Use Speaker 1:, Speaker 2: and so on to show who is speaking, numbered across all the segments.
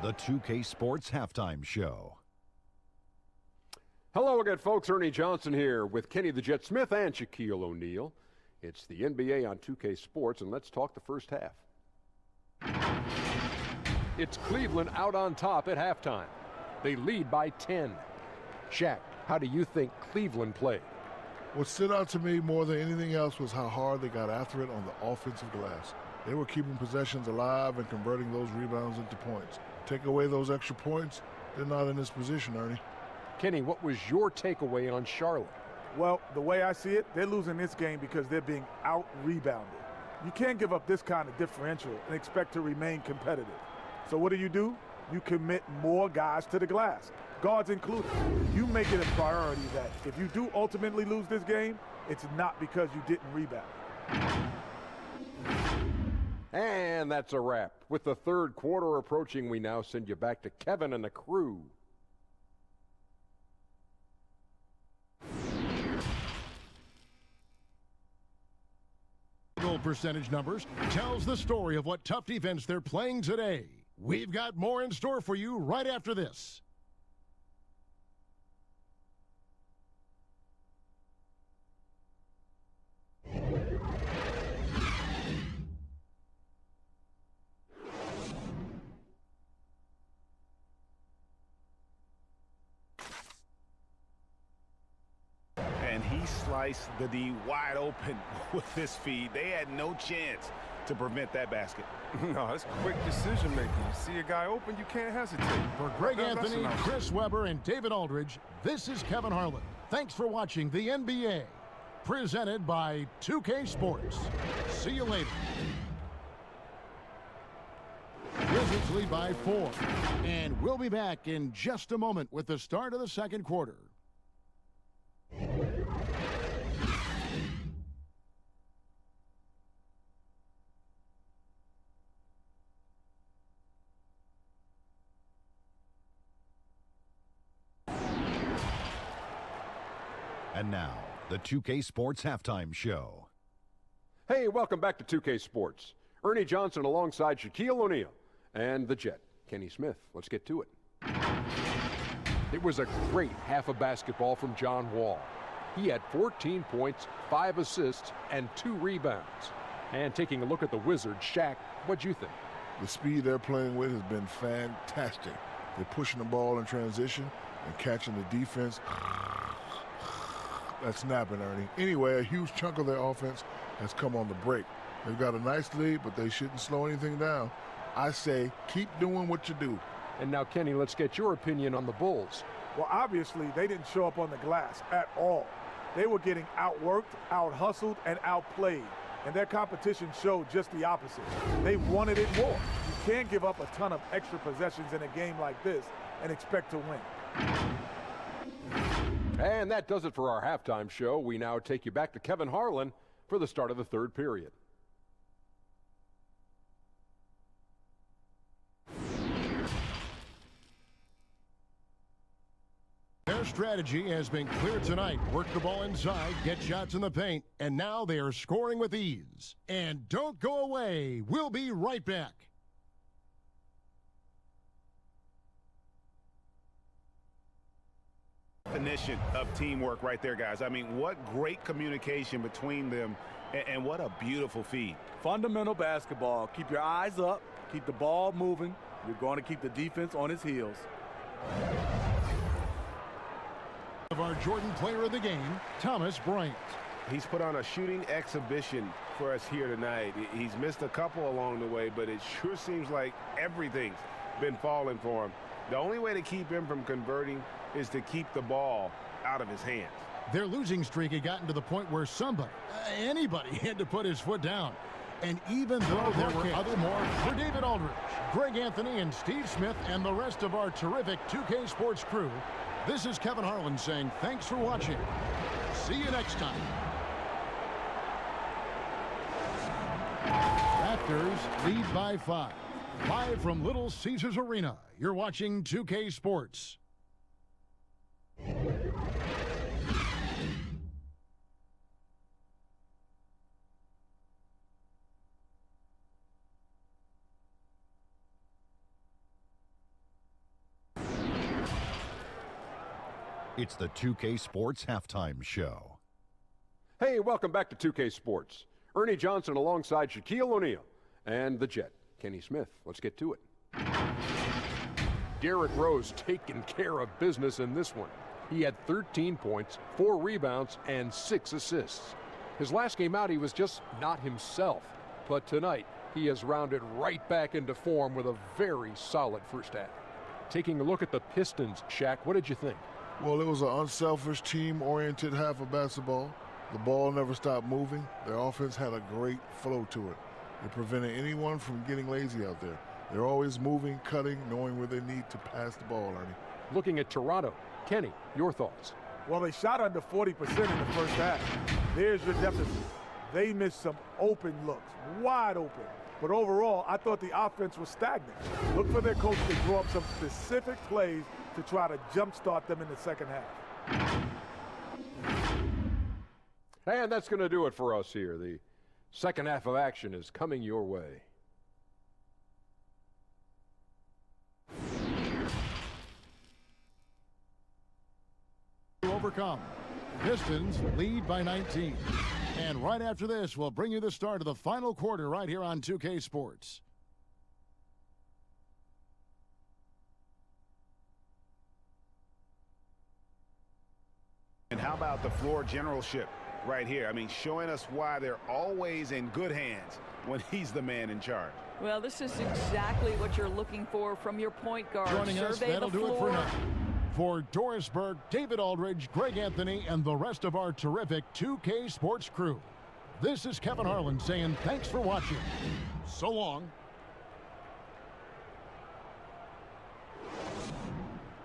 Speaker 1: the 2K Sports Halftime Show.
Speaker 2: Hello again, folks. Ernie Johnson here with Kenny the Jet Smith and Shaquille O'Neal. It's the NBA on 2K Sports, and let's talk the first half. It's Cleveland out on top at halftime. They lead by 10. Shaq, how do you think Cleveland played?
Speaker 3: What stood out to me more than anything else was how hard they got after it on the offensive glass. They were keeping possessions alive and converting those rebounds into points. Take away those extra points, they're not in this position, Ernie.
Speaker 2: Kenny, what was your takeaway on Charlotte?
Speaker 4: Well, the way I see it, they're losing this game because they're being out-rebounded. You can't give up this kind of differential and expect to remain competitive. So what do? You commit more guys to the glass, guards included. You make it a priority that if you do ultimately lose this game, it's not because you didn't rebound.
Speaker 2: And that's a wrap. With the third quarter approaching, we now send you back to Kevin and the crew.
Speaker 5: Percentage numbers tells the story of what tough defense they're playing today. We've got more in store for you right after this.
Speaker 6: And he sliced the D wide open with this feed. They had no chance to prevent that basket.
Speaker 7: No, that's quick decision making. You see a guy open, you can't hesitate.
Speaker 5: For Greg Anthony, Chris Webber, and David Aldridge, this is Kevin Harlan. Thanks for watching the NBA, presented by 2K Sports. See you later. Wizards lead by 4, and we'll be back in just a moment with the start of the second quarter.
Speaker 1: And now, the 2K Sports Halftime Show.
Speaker 2: Hey, welcome back to 2K Sports. Ernie Johnson alongside Shaquille O'Neal and the Jet, Kenny Smith. Let's get to it. It was a great half of basketball from John Wall. He had 14 points, 5 assists, and 2 rebounds. And taking a look at the Wizards, Shaq, what'd you think?
Speaker 3: The speed they're playing with has been fantastic. They're pushing the ball in transition and catching the defense. That's snapping, Ernie. Anyway, a huge chunk of their offense has come on the break. They've got a nice lead, but they shouldn't slow anything down. I say keep doing what you do.
Speaker 2: And now, Kenny, let's get your opinion on the Bulls.
Speaker 4: Well, obviously, they didn't show up on the glass at all. They were getting outworked, out-hustled, and outplayed. And their competition showed just the opposite. They wanted it more. You can't give up a ton of extra possessions in a game like this and expect to win.
Speaker 2: And that does it for our halftime show. We now take you back to Kevin Harlan for the start of the third period.
Speaker 5: Their strategy has been clear tonight. Work the ball inside, get shots in the paint, and now they are scoring with ease. And don't go away. We'll be right back.
Speaker 6: Definition of teamwork right there, guys. I mean, what great communication between them, and what a beautiful feed.
Speaker 8: Fundamental basketball. Keep your eyes up, keep the ball moving. You're going to keep the defense on its heels.
Speaker 5: Of our Jordan player of the game, Thomas Bryant.
Speaker 6: He's put on a shooting exhibition for us here tonight. He's missed a couple along the way, but it sure seems like everything's been falling for him. The only way to keep him from converting is to keep the ball out of his hands.
Speaker 5: Their losing streak had gotten to the point where somebody, anybody, had to put his foot down. And even though there were other more, for David Aldridge, Greg Anthony, and Steve Smith, and the rest of our terrific 2K Sports crew, this is Kevin Harlan saying thanks for watching. See you next time. Raptors lead by 5. Live from Little Caesars Arena, you're watching 2K Sports.
Speaker 1: It's the 2K Sports Halftime Show.
Speaker 2: Hey, welcome back to 2K Sports. Ernie Johnson alongside Shaquille O'Neal and the Jet, Kenny Smith. Let's get to it. Derrick Rose taking care of business in this one. He had 13 points, 4 rebounds, and 6 assists. His last game out, he was just not himself. But tonight, he has rounded right back into form with a very solid first half. Taking a look at the Pistons, Shaq, what did you think?
Speaker 3: Well, it was an unselfish, team-oriented half of basketball. The ball never stopped moving. Their offense had a great flow to it. It prevented anyone from getting lazy out there. They're always moving, cutting, knowing where they need to pass the ball, Ernie.
Speaker 2: Looking at Toronto, Kenny, your thoughts?
Speaker 4: Well, they shot under 40% in the first half. There's your deficit. They missed some open looks, wide open. But overall, I thought the offense was stagnant. Look for their coach to draw up some specific plays to try to jumpstart them in the second half.
Speaker 2: And that's going to do it for us here. The second half of action is coming your way.
Speaker 5: To overcome. Pistons lead by 19. And right after this, we'll bring you the start of the final quarter right here on 2K Sports.
Speaker 6: And how about the floor generalship right here? I mean, showing us why they're always in good hands when he's the man in charge.
Speaker 9: Well, this is exactly what you're looking for from your point guard.
Speaker 5: Joining us, that'll do it for now. For Doris Burke, David Aldridge, Greg Anthony, and the rest of our terrific 2K Sports crew, this is Kevin Harlan saying thanks for watching. So long.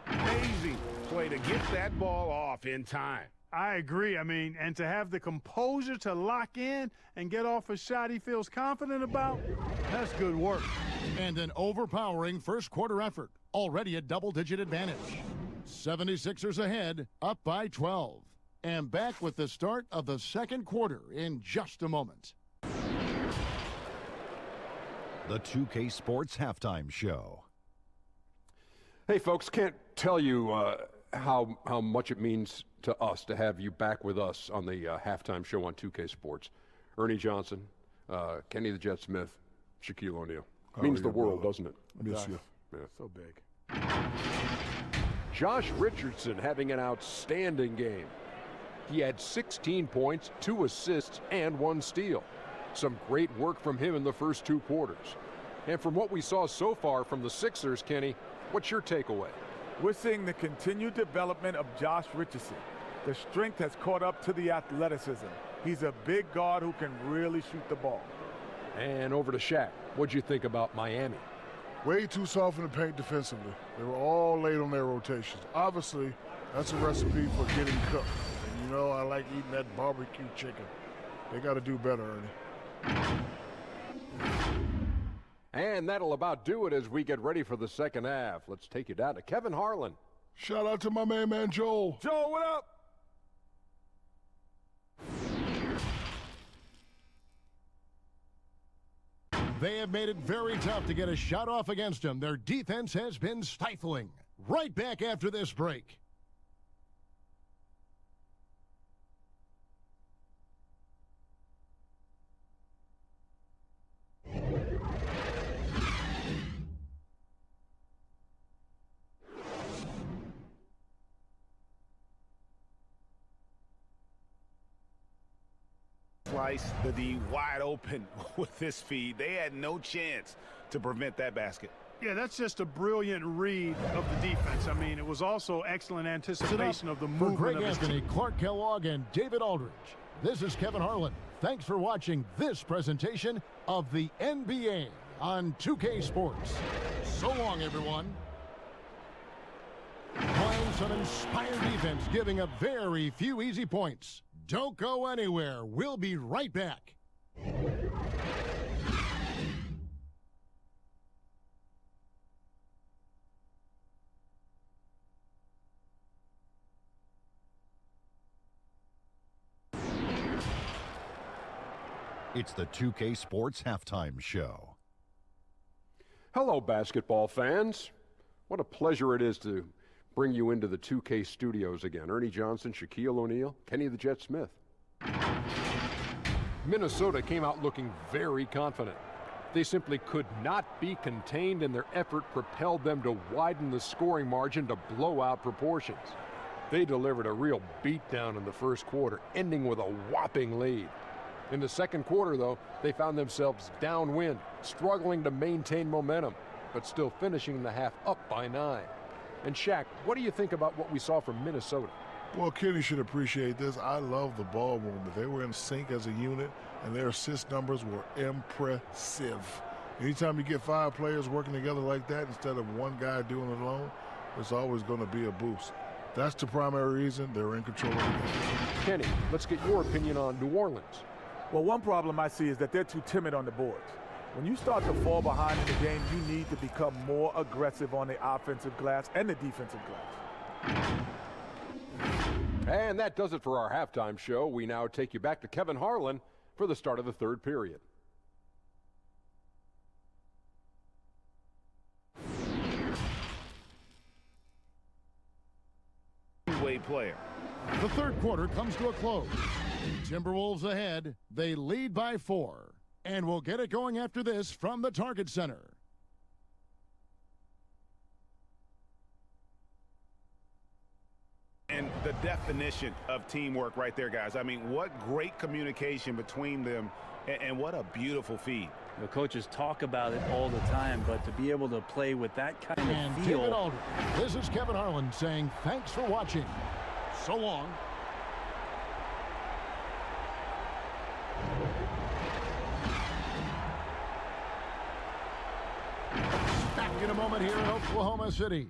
Speaker 6: Amazing play to get that ball off in time.
Speaker 10: I agree. I mean, and to have the composure to lock in and get off a shot he feels confident about, that's good work.
Speaker 5: And an overpowering first quarter effort. Already a double-digit advantage. 76ers ahead, up by 12. And back with the start of the second quarter in just a moment.
Speaker 1: The 2K Sports Halftime Show.
Speaker 2: Hey, folks, can't tell you how much it means to us to have you back with us on the halftime show on 2K Sports. Ernie Johnson, Kenny the Jet Smith, Shaquille O'Neal. Means the world, doesn't it?
Speaker 3: Miss you.
Speaker 2: Yeah.
Speaker 4: So big.
Speaker 2: Josh Richardson having an outstanding game. He had 16 points, 2 assists, and 1 steal. Some great work from him in the first 2 quarters. And from what we saw so far from the Sixers, Kenny, what's your takeaway?
Speaker 4: We're seeing the continued development of Josh Richardson. The strength has caught up to the athleticism. He's a big guard who can really shoot the ball.
Speaker 2: And over to Shaq. What'd you think about Miami?
Speaker 3: Way too soft in the paint defensively. They were all late on their rotations. Obviously, that's a recipe for getting cooked. And you know I like eating that barbecue chicken. They got to do better, Ernie.
Speaker 2: And that'll about do it as we get ready for the second half. Let's take you down to Kevin Harlan.
Speaker 3: Shout out to my man Joel.
Speaker 4: Joe, what up?
Speaker 5: They have made it very tough to get a shot off against them. Their defense has been stifling. Right back after this break.
Speaker 6: Slice the D wide open with this feed. They had no chance to prevent that basket.
Speaker 10: Yeah, that's just a brilliant read of the defense. I mean, it was also excellent anticipation of the
Speaker 5: For
Speaker 10: movement
Speaker 5: Greg
Speaker 10: of his
Speaker 5: Anthony,
Speaker 10: team.
Speaker 5: Clark Kellogg, and David Aldridge, this is Kevin Harlan. Thanks for watching this presentation of the NBA on 2K Sports. So long, everyone. Playing some inspired defense, giving up very few easy points. Don't go anywhere. We'll be right back.
Speaker 1: It's the 2K Sports Halftime Show.
Speaker 2: Hello, basketball fans. What a pleasure it is to bring you into the 2K studios again. Ernie Johnson, Shaquille O'Neal, Kenny the Jet Smith. Minnesota came out looking very confident. They simply could not be contained, and their effort propelled them to widen the scoring margin to blowout proportions. They delivered a real beatdown in the first quarter, ending with a whopping lead. In the second quarter, though, they found themselves downwind, struggling to maintain momentum, but still finishing the half up by 9. And Shaq, what do you think about what we saw from Minnesota?
Speaker 3: Well, Kenny should appreciate this. I love the ball movement. They were in sync as a unit, and their assist numbers were impressive. Anytime you get 5 players working together like that instead of one guy doing it alone, it's always going to be a boost. That's the primary reason they're in control of the game.
Speaker 2: Kenny, let's get your opinion on New Orleans.
Speaker 4: Well, one problem I see is that they're too timid on the boards. When you start to fall behind in the game, you need to become more aggressive on the offensive glass and the defensive glass.
Speaker 2: And that does it for our halftime show. We now take you back to Kevin Harlan for the start of the third period.
Speaker 6: Player.
Speaker 5: The third quarter comes to a close. Timberwolves ahead. They lead by 4. And we'll get it going after this from the Target Center.
Speaker 6: And the definition of teamwork right there, guys. I mean, what great communication between them, and what a beautiful feed.
Speaker 11: The coaches talk about it all the time, but to be able to play with that kind
Speaker 5: and
Speaker 11: of feel.
Speaker 5: David Aldridge. This is Kevin Harlan saying thanks for watching. So long. Back in a moment here in Oklahoma City.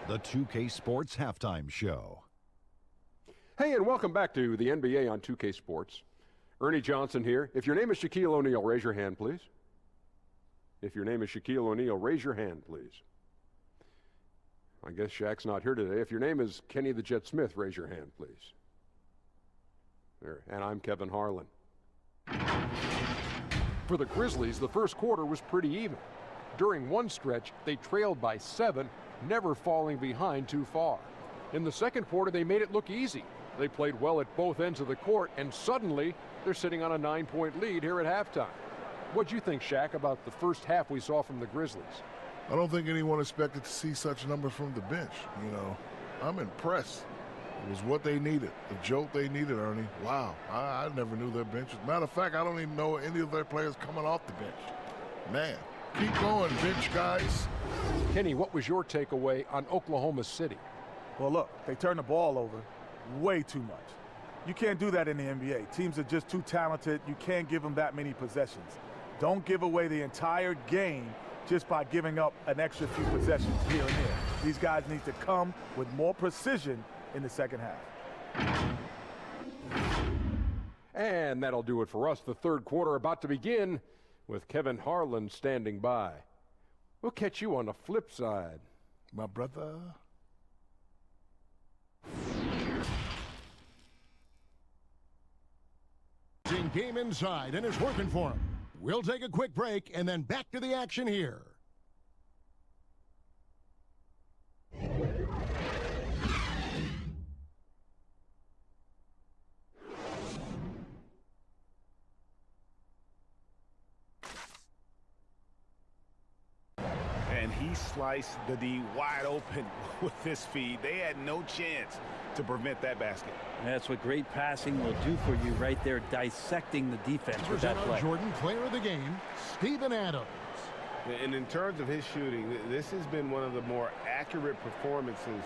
Speaker 1: The 2K Sports Halftime Show.
Speaker 2: Hey, and welcome back to the NBA on 2K Sports. Ernie Johnson here. If your name is Shaquille O'Neal, raise your hand, please. If your name is Shaquille O'Neal, raise your hand, please. I guess Shaq's not here today. If your name is Kenny the Jet Smith, raise your hand, please. There. And I'm Kevin Harlan. For the Grizzlies, the first quarter was pretty even. During one stretch, they trailed by 7, never falling behind too far. In the second quarter, they made it look easy. They played well at both ends of the court, and suddenly they're sitting on a 9-point lead here at halftime. What'd you think, Shaq, about the first half we saw from the Grizzlies?
Speaker 3: I don't think anyone expected to see such numbers from the bench. You know, I'm impressed. It was what they needed, the jolt they needed, Ernie. Wow, I never knew their bench. Matter of fact, I don't even know any of their players coming off the bench. Man, keep going, bench guys.
Speaker 2: Kenny, what was your takeaway on Oklahoma City?
Speaker 4: Well, look, they turn the ball over way too much. You can't do that in the NBA. Teams are just too talented. You can't give them that many possessions. Don't give away the entire game just by giving up an extra few possessions here and there. These guys need to come with more precision in the second half.
Speaker 2: And that'll do it for us. The third quarter about to begin with Kevin Harlan standing by. We'll catch you on the flip side,
Speaker 3: my brother.
Speaker 5: Game inside, and it's working for him. We'll take a quick break and then back to the action here.
Speaker 6: And he sliced the D wide open with this feed. They had no chance to prevent that basket.
Speaker 11: That's what great passing will do for you right there, dissecting the defense with that play.
Speaker 5: Jordan, player of the game, Steven Adams.
Speaker 6: And in terms of his shooting, this has been one of the more accurate performances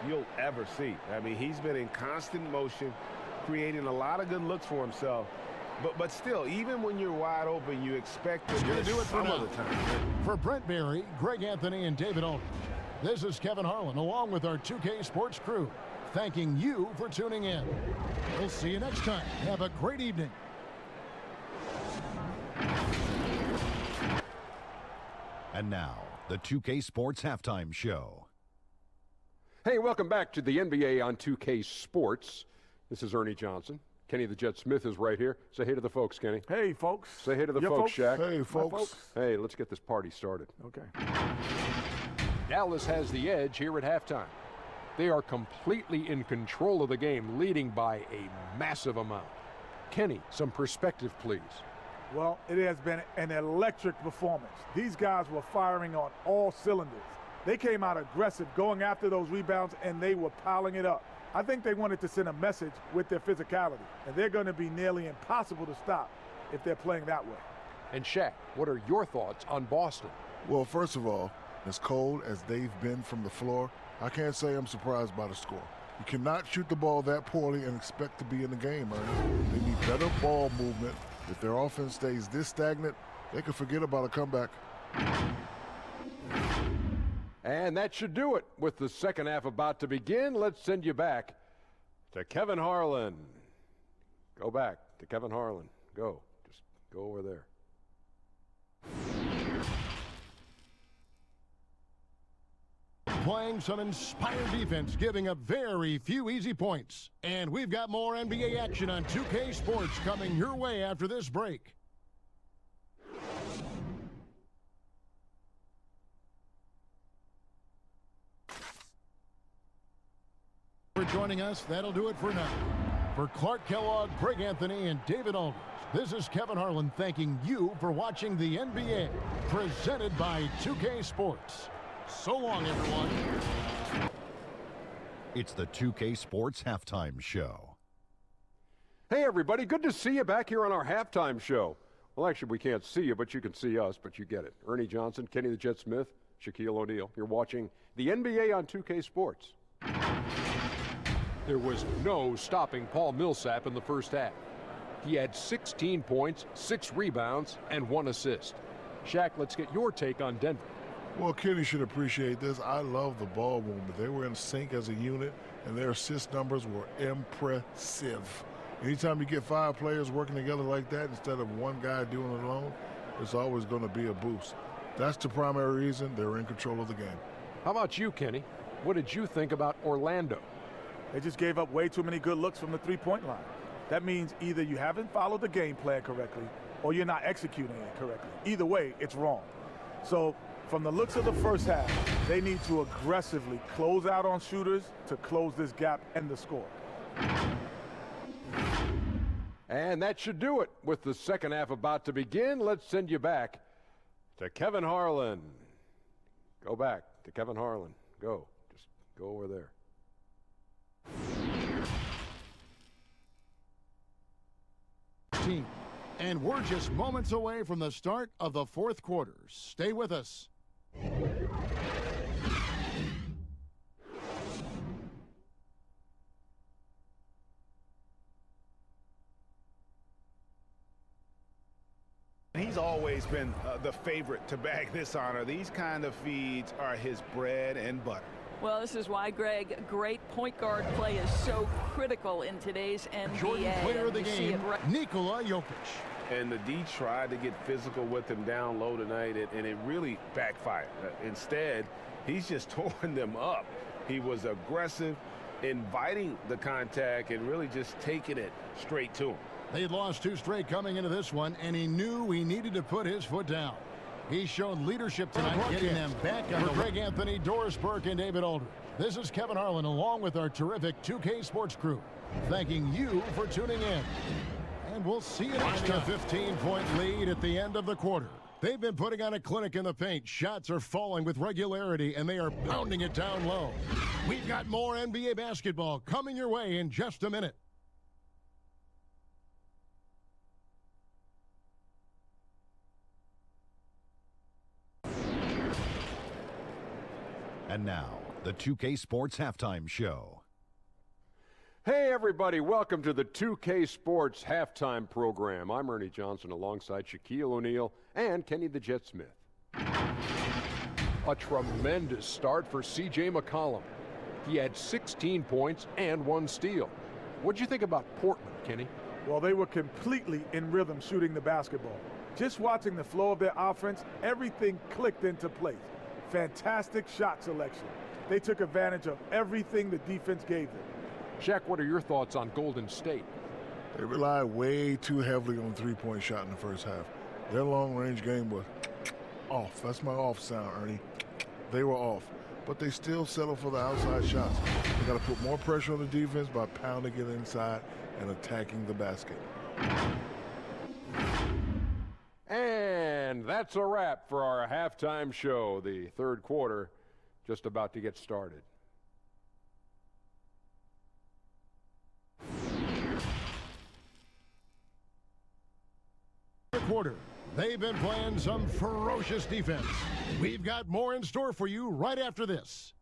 Speaker 6: you'll ever see. I mean, he's been in constant motion, creating a lot of good looks for himself. But still, even when you're wide open, you expect to do it some of the time.
Speaker 5: For Brent Berry, Greg Anthony, and David Aldridge, this is Kevin Harlan, along with our 2K Sports crew, thanking you for tuning in. We'll see you next time. Have a great evening.
Speaker 1: And now, the 2K Sports Halftime Show.
Speaker 2: Hey, welcome back to the NBA on 2K Sports. This is Ernie Johnson. Kenny the Jet Smith is right here. Say hey to the folks, Kenny.
Speaker 4: Hey, folks.
Speaker 2: Say hey to the folks, Shaq.
Speaker 3: Hey, folks.
Speaker 2: Hey, let's get this party started.
Speaker 4: Okay.
Speaker 2: Dallas has the edge here at halftime. They are completely in control of the game, leading by a massive amount. Kenny, some perspective, please.
Speaker 4: Well, it has been an electric performance. These guys were firing on all cylinders. They came out aggressive, going after those rebounds, and they were piling it up. I think they wanted to send a message with their physicality, and they're going to be nearly impossible to stop if they're playing that way.
Speaker 2: And Shaq, what are your thoughts on Boston?
Speaker 3: Well, first of all, as cold as they've been from the floor, I can't say I'm surprised by the score. You cannot shoot the ball that poorly and expect to be in the game, Ernie. They need better ball movement. If their offense stays this stagnant, they can forget about a comeback.
Speaker 2: And that should do it. With the second half about to begin, let's send you back to Kevin Harlan. Go back to Kevin Harlan. Go. Just go over there.
Speaker 5: Playing some inspired defense, giving up very few easy points. And we've got more NBA action on 2K Sports coming your way after this break. For joining us, that'll do it for now. For Clark Kellogg, Greg Anthony, and David Aldridge, this is Kevin Harlan thanking you for watching the NBA, presented by 2K Sports. So long, everyone.
Speaker 1: It's the 2K Sports Halftime Show.
Speaker 2: Hey, everybody. Good to see you back here on our halftime show. Well, actually, we can't see you, but you can see us, but you get it. Ernie Johnson, Kenny the Jet Smith, Shaquille O'Neal. You're watching the NBA on 2K Sports. There was no stopping Paul Millsap in the first half. He had 16 points, 6 rebounds, and 1 assist. Shaq, let's get your take on Denver.
Speaker 3: Well, Kenny should appreciate this. I love the ball movement. They were in sync as a unit, and their assist numbers were impressive. Anytime you get 5 players working together like that instead of one guy doing it alone, it's always going to be a boost. That's the primary reason they're in control of the game.
Speaker 2: How about you, Kenny? What did you think about Orlando?
Speaker 4: They just gave up way too many good looks from the three-point line. That means either you haven't followed the game plan correctly or you're not executing it correctly. Either way, it's wrong. So from the looks of the first half, they need to aggressively close out on shooters to close this gap and the score.
Speaker 2: And that should do it. With the second half about to begin, let's send you back to Kevin Harlan. Go back to Kevin Harlan. Go. Just go over there.
Speaker 5: And we're just moments away from the start of the fourth quarter. Stay with us.
Speaker 6: He's always been the favorite to bag this honor. These kind of feeds are his bread and butter.
Speaker 9: Well, this is why, Greg, great point guard play is so critical in today's NBA.
Speaker 5: Jordan player of the game, Nikola Jokic.
Speaker 6: And the D tried to get physical with him down low tonight, and it really backfired. Instead, he's just torn them up. He was aggressive, inviting the contact, and really just taking it straight to him.
Speaker 5: They had lost 2 straight coming into this one, and he knew he needed to put his foot down. He showed leadership tonight, getting them back on the Greg Anthony, Doris Burke, and David Aldridge. This is Kevin Harlan, along with our terrific 2K Sports crew, thanking you for tuning in. And we'll see you next time. A 15-point lead at the end of the quarter. They've been putting on a clinic in the paint. Shots are falling with regularity, and they are pounding it down low. We've got more NBA basketball coming your way in just a minute.
Speaker 1: And now, the 2K Sports Halftime Show.
Speaker 2: Hey, everybody. Welcome to the 2K Sports Halftime Program. I'm Ernie Johnson alongside Shaquille O'Neal and Kenny the Jet Smith. A tremendous start for C.J. McCollum. He had 16 points and 1 steal. What'd you think about Portland, Kenny?
Speaker 4: Well, they were completely in rhythm shooting the basketball. Just watching the flow of their offense, everything clicked into place. Fantastic shot selection. They took advantage of everything the defense gave them.
Speaker 2: Shaq, what are your thoughts on Golden State?
Speaker 3: They relied way too heavily on three-point shot in the first half. Their long-range game was off. That's my off sound, Ernie. They were off, but they still settle for the outside shots. They got to put more pressure on the defense by pounding it inside and attacking the basket.
Speaker 2: And that's a wrap for our halftime show. The third quarter just about to get started.
Speaker 5: Quarter. They've been playing some ferocious defense. We've got more in store for you right after this.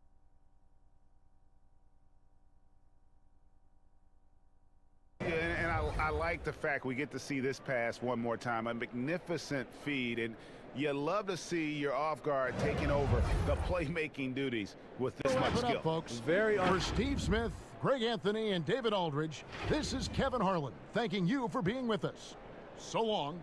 Speaker 6: And I like the fact we get to see this pass one more time. A magnificent feed, and you love to see your off guard taking over the playmaking duties with this much skill.
Speaker 5: Up, folks. For Steve Smith, Greg Anthony, and David Aldridge, this is Kevin Harlan thanking you for being with us. So long.